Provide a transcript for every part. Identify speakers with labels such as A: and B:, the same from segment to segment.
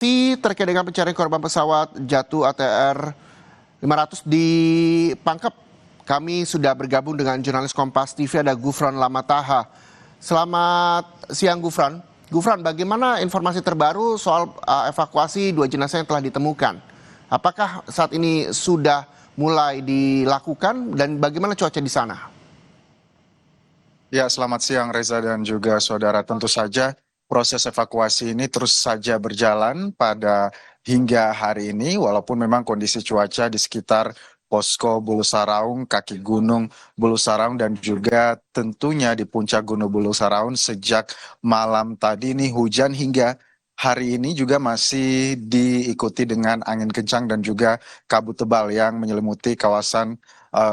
A: Terkait dengan pencarian korban pesawat jatuh ATR 500 di Pangkep. Kami sudah bergabung dengan jurnalis Kompas TV, ada Gufron Lamataha. Selamat siang Gufron. Gufron, bagaimana informasi terbaru soal evakuasi dua jenazah yang telah ditemukan? Apakah saat ini sudah mulai dilakukan dan bagaimana cuaca di sana?
B: Ya, selamat siang Reza dan juga saudara. Tentu saja proses evakuasi ini terus saja berjalan pada hingga hari ini, walaupun memang kondisi cuaca di sekitar posko Bulu Saraung, kaki gunung Bulu Saraung, dan juga tentunya di puncak Gunung Bulu Saraung sejak malam tadi ini hujan hingga hari ini juga masih diikuti dengan angin kencang dan juga kabut tebal yang menyelimuti kawasan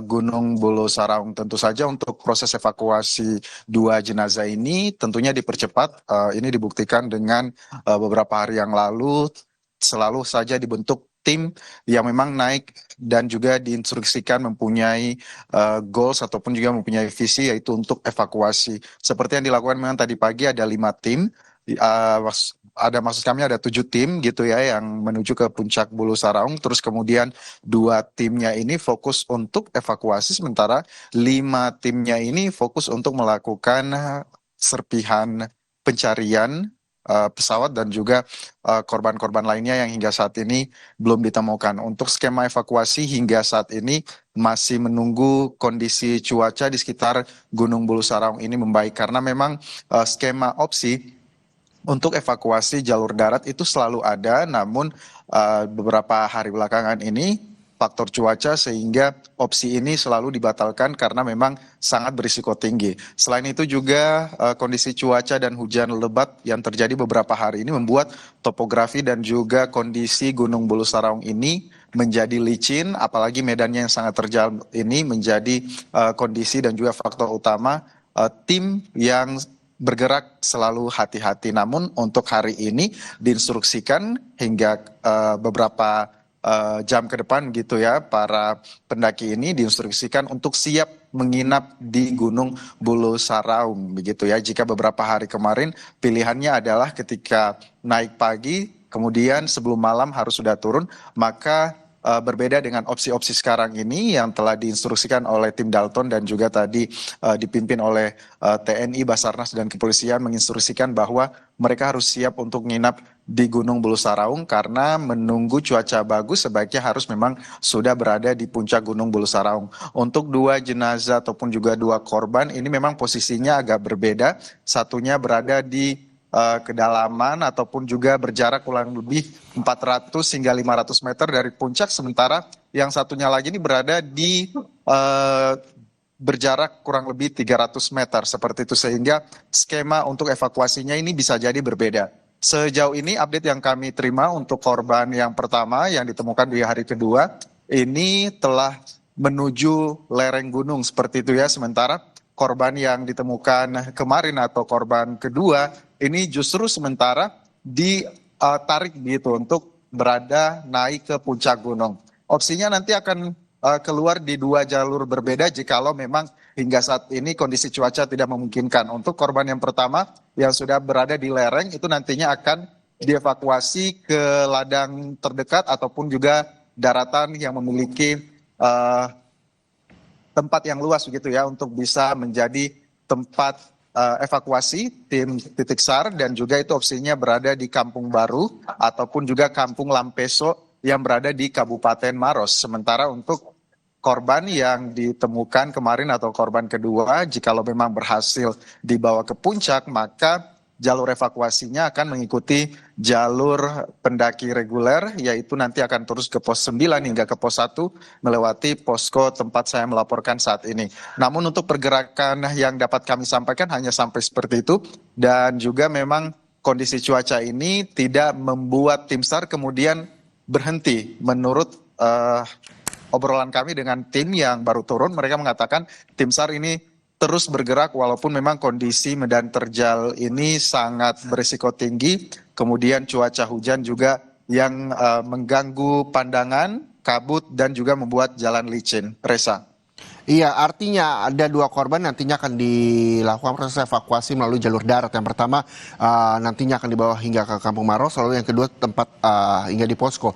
B: Gunung Bulu Saraung. Tentu saja untuk proses evakuasi dua jenazah ini tentunya dipercepat. Ini dibuktikan dengan beberapa hari yang lalu selalu saja dibentuk tim yang memang naik dan juga diinstruksikan mempunyai goals ataupun juga mempunyai visi, yaitu untuk evakuasi. Seperti yang dilakukan memang tadi pagi ada 5 tim. Maksud kami ada 7 tim gitu ya yang menuju ke puncak Bulu Saraung, terus kemudian 2 timnya ini fokus untuk evakuasi, sementara 5 timnya ini fokus untuk melakukan serpihan pencarian pesawat dan juga korban-korban lainnya yang hingga saat ini belum ditemukan. Untuk skema evakuasi hingga saat ini masih menunggu kondisi cuaca di sekitar Gunung Bulu Saraung ini membaik, karena memang skema opsi untuk evakuasi jalur darat itu selalu ada, namun beberapa hari belakangan ini faktor cuaca sehingga opsi ini selalu dibatalkan karena memang sangat berisiko tinggi. Selain itu juga kondisi cuaca dan hujan lebat yang terjadi beberapa hari ini membuat topografi dan juga kondisi Gunung Bulu Saraung ini menjadi licin, apalagi medannya yang sangat terjal ini menjadi kondisi dan juga faktor utama tim yang bergerak selalu hati-hati. Namun untuk hari ini diinstruksikan hingga beberapa jam ke depan gitu ya, para pendaki ini diinstruksikan untuk siap menginap di Gunung Bulu Saraung begitu ya. Jika beberapa hari kemarin pilihannya adalah ketika naik pagi kemudian sebelum malam harus sudah turun, maka berbeda dengan opsi-opsi sekarang ini yang telah diinstruksikan oleh tim Dalton dan juga tadi dipimpin oleh TNI, Basarnas, dan kepolisian, menginstruksikan bahwa mereka harus siap untuk menginap di Gunung Bulu Saraung karena menunggu cuaca bagus sebaiknya harus memang sudah berada di puncak Gunung Bulu Saraung. Untuk dua jenazah ataupun juga dua korban ini memang posisinya agak berbeda. Satunya berada di kedalaman ataupun juga berjarak kurang lebih 400 hingga 500 meter dari puncak, sementara yang satunya lagi ini berada di berjarak kurang lebih 300 meter seperti itu, sehingga skema untuk evakuasinya ini bisa jadi berbeda. Sejauh ini update yang kami terima untuk korban yang pertama yang ditemukan di hari kedua ini telah menuju lereng gunung seperti itu ya, sementara korban yang ditemukan kemarin atau korban kedua ini justru sementara ditarik gitu untuk berada naik ke puncak gunung. Opsinya nanti akan keluar di 2 jalur berbeda jikalau memang hingga saat ini kondisi cuaca tidak memungkinkan. Untuk korban yang pertama yang sudah berada di lereng itu nantinya akan dievakuasi ke ladang terdekat ataupun juga daratan yang memiliki tempat yang luas begitu ya, untuk bisa menjadi tempat evakuasi tim titik SAR, dan juga itu opsinya berada di Kampung Baru ataupun juga Kampung Lampeso yang berada di Kabupaten Maros. Sementara untuk korban yang ditemukan kemarin atau korban kedua, jikalau memang berhasil dibawa ke puncak, maka jalur evakuasinya akan mengikuti jalur pendaki reguler, yaitu nanti akan terus ke pos 9 hingga ke pos 1 melewati posko tempat saya melaporkan saat ini. Namun untuk pergerakan yang dapat kami sampaikan hanya sampai seperti itu, dan juga memang kondisi cuaca ini tidak membuat tim SAR kemudian berhenti. Menurut obrolan kami dengan tim yang baru turun, mereka mengatakan tim SAR ini terus bergerak walaupun memang kondisi medan terjal ini sangat berisiko tinggi, kemudian cuaca hujan juga yang mengganggu pandangan, kabut, dan juga membuat jalan licin. Reza.
A: Iya, artinya ada dua korban nantinya akan dilakukan proses evakuasi melalui jalur darat. Yang pertama nantinya akan dibawa hingga ke Kampung Maros, lalu yang kedua tempat hingga di posko.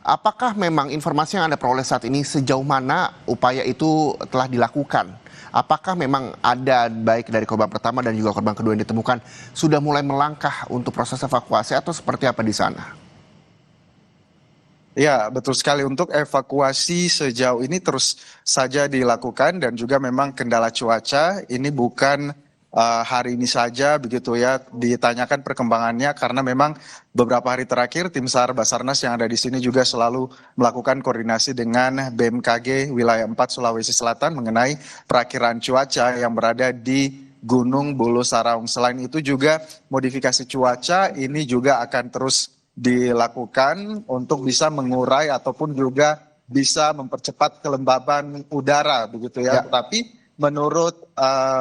A: Apakah memang informasi yang Anda peroleh saat ini sejauh mana upaya itu telah dilakukan? Apakah memang ada baik dari korban pertama dan juga korban kedua yang ditemukan sudah mulai melangkah untuk proses evakuasi atau seperti apa di sana?
B: Ya, betul sekali. Untuk evakuasi sejauh ini terus saja dilakukan dan juga memang kendala cuaca ini bukan hari ini saja begitu ya ditanyakan perkembangannya karena memang beberapa hari terakhir tim SAR Basarnas yang ada di sini juga selalu melakukan koordinasi dengan BMKG wilayah 4 Sulawesi Selatan mengenai perakiraan cuaca yang berada di Gunung Bulu Saraung. Selain itu juga modifikasi cuaca ini juga akan terus dilakukan untuk bisa mengurai ataupun juga bisa mempercepat kelembaban udara begitu ya.
A: Ya.
B: Tetapi menurut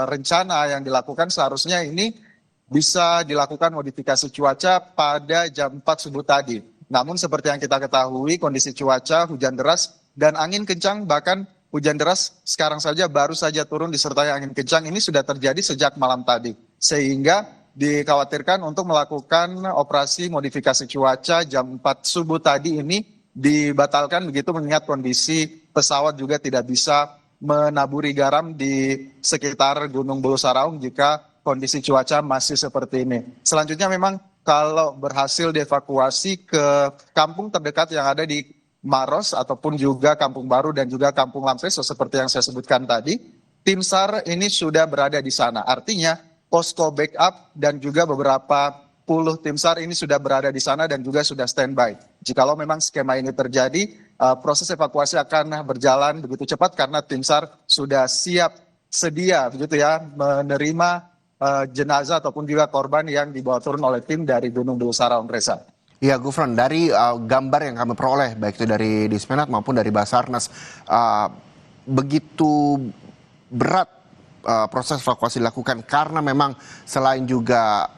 B: rencana yang dilakukan seharusnya ini bisa dilakukan modifikasi cuaca pada jam 4 subuh tadi. Namun seperti yang kita ketahui kondisi cuaca hujan deras dan angin kencang, bahkan hujan deras sekarang saja baru saja turun disertai angin kencang ini sudah terjadi sejak malam tadi. Sehingga dikhawatirkan untuk melakukan operasi modifikasi cuaca jam 4 subuh tadi ini dibatalkan begitu mengingat kondisi pesawat juga tidak bisa menaburi garam di sekitar Gunung Bulu Saraung jika kondisi cuaca masih seperti ini. Selanjutnya memang kalau berhasil dievakuasi ke kampung terdekat yang ada di Maros ataupun juga Kampung Baru dan juga Kampung Lampeso seperti yang saya sebutkan tadi, tim SAR ini sudah berada di sana. Artinya posko backup dan juga beberapa puluh tim SAR ini sudah berada di sana dan juga sudah standby. Jikalau memang skema ini terjadi, proses evakuasi akan berjalan begitu cepat karena tim SAR sudah siap sedia begitu ya menerima jenazah ataupun juga korban yang dibawa turun oleh tim dari Gunung Bulu Saraung, Reza.
A: Iya, Gufron, dari gambar yang kami peroleh, baik itu dari Dismenat maupun dari Basarnas, begitu berat proses evakuasi dilakukan karena memang selain juga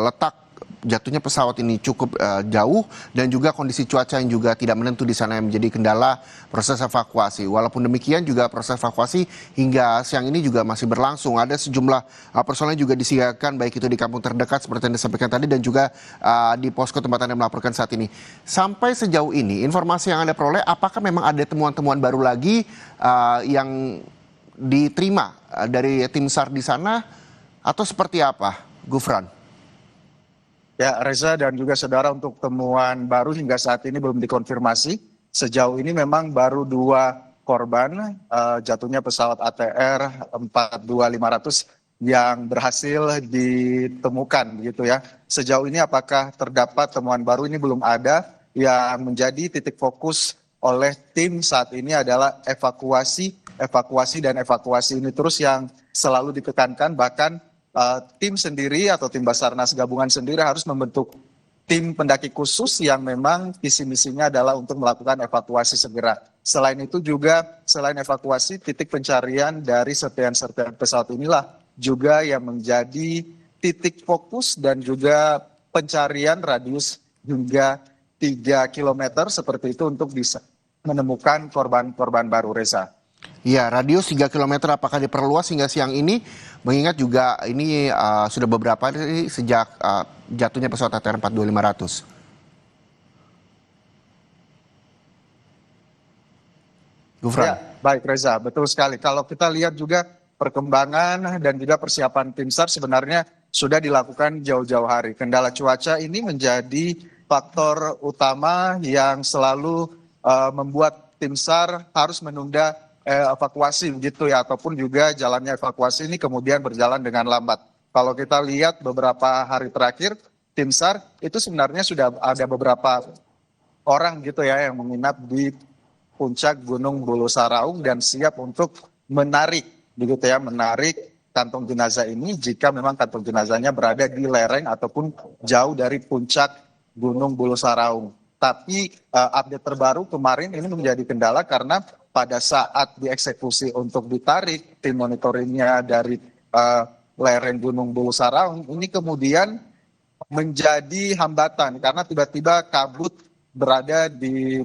A: letak jatuhnya pesawat ini cukup jauh dan juga kondisi cuaca yang juga tidak menentu di sana yang menjadi kendala proses evakuasi. Walaupun demikian juga proses evakuasi hingga siang ini juga masih berlangsung. Ada sejumlah personel juga disiagakan baik itu di kampung terdekat seperti yang disampaikan tadi dan juga di posko tempat Anda melaporkan saat ini. Sampai sejauh ini informasi yang Anda peroleh apakah memang ada temuan-temuan baru lagi yang diterima dari tim SAR di sana atau seperti apa, Gufran?
B: Ya, Reza dan juga saudara untuk temuan baru hingga saat ini belum dikonfirmasi. Sejauh ini memang baru 2 korban jatuhnya pesawat ATR 42500 yang berhasil ditemukan begitu ya. Sejauh ini apakah terdapat temuan baru ini belum ada. Yang menjadi titik fokus oleh tim saat ini adalah evakuasi ini terus yang selalu ditekankan bahkan tim sendiri atau tim Basarnas gabungan sendiri harus membentuk tim pendaki khusus yang memang visi misinya adalah untuk melakukan evakuasi segera. Selain itu juga selain evakuasi titik pencarian dari serpihan-serpihan pesawat inilah juga yang menjadi titik fokus dan juga pencarian radius hingga 3 kilometer seperti itu untuk bisa menemukan korban-korban baru, Reza.
A: Ya, radius 3 kilometer apakah diperluas hingga siang ini? Mengingat juga ini sudah beberapa hari sejak jatuhnya pesawat ATR 42500. Gufran.
B: Ya, baik Reza, betul sekali. Kalau kita lihat juga perkembangan dan juga persiapan tim SAR sebenarnya sudah dilakukan jauh-jauh hari. Kendala cuaca ini menjadi faktor utama yang selalu membuat tim SAR harus menunda evakuasi begitu ya, ataupun juga jalannya evakuasi ini kemudian berjalan dengan lambat. Kalau kita lihat beberapa hari terakhir, tim SAR itu sebenarnya sudah ada beberapa orang gitu ya yang menginap di puncak Gunung Bulu Saraung dan siap untuk menarik begitu ya, menarik kantong jenazah ini jika memang kantong jenazahnya berada di lereng ataupun jauh dari puncak Gunung Bulu Saraung. Tapi update terbaru kemarin ini menjadi kendala karena pada saat dieksekusi untuk ditarik tim monitoringnya dari lereng Gunung Bulu Saraung ini kemudian menjadi hambatan karena tiba-tiba kabut berada di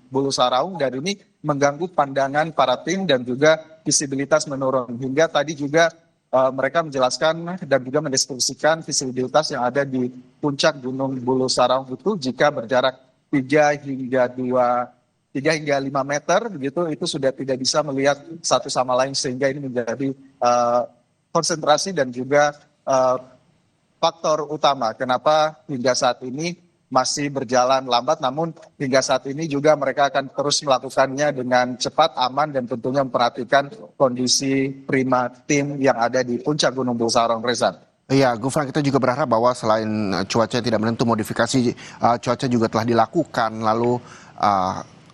B: Bulu Saraung dan ini mengganggu pandangan para tim dan juga visibilitas menurun. Hingga tadi juga mereka menjelaskan dan juga mendeskripsikan visibilitas yang ada di puncak Gunung Bulu Sarong itu jika berjarak 3 hingga 5 meter begitu itu sudah tidak bisa melihat satu sama lain, sehingga ini menjadi konsentrasi dan juga faktor utama kenapa hingga saat ini masih berjalan lambat, namun hingga saat ini juga mereka akan terus melakukannya dengan cepat, aman, dan tentunya memperhatikan kondisi prima tim yang ada di puncak Gunung Bulu Sarong, Reza.
A: Iya, Gufran, kita juga berharap bahwa selain cuaca yang tidak menentu, modifikasi cuaca juga telah dilakukan. Lalu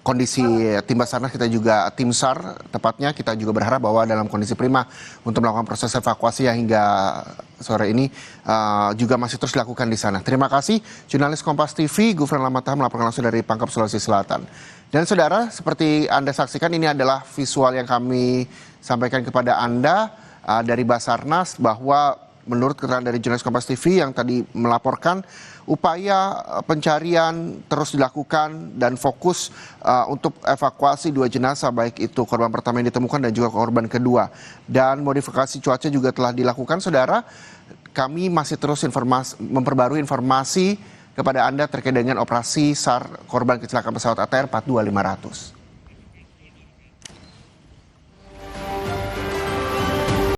A: kondisi tim Basarnas, kita juga tim SAR tepatnya, kita juga berharap bahwa dalam kondisi prima untuk melakukan proses evakuasi yang hingga sore ini juga masih terus dilakukan di sana. Terima kasih jurnalis Kompas TV Gufran Lamataha melaporkan langsung dari Pangkep, Sulawesi Selatan. Dan saudara, seperti Anda saksikan, ini adalah visual yang kami sampaikan kepada Anda dari Basarnas, bahwa menurut keterangan dari jurnalis Kompas TV yang tadi melaporkan, upaya pencarian terus dilakukan dan fokus untuk evakuasi 2 jenazah, baik itu korban pertama yang ditemukan dan juga korban kedua. Dan modifikasi cuaca juga telah dilakukan, saudara. Kami masih terus memperbarui informasi kepada Anda terkait dengan operasi SAR korban kecelakaan pesawat ATR 42500.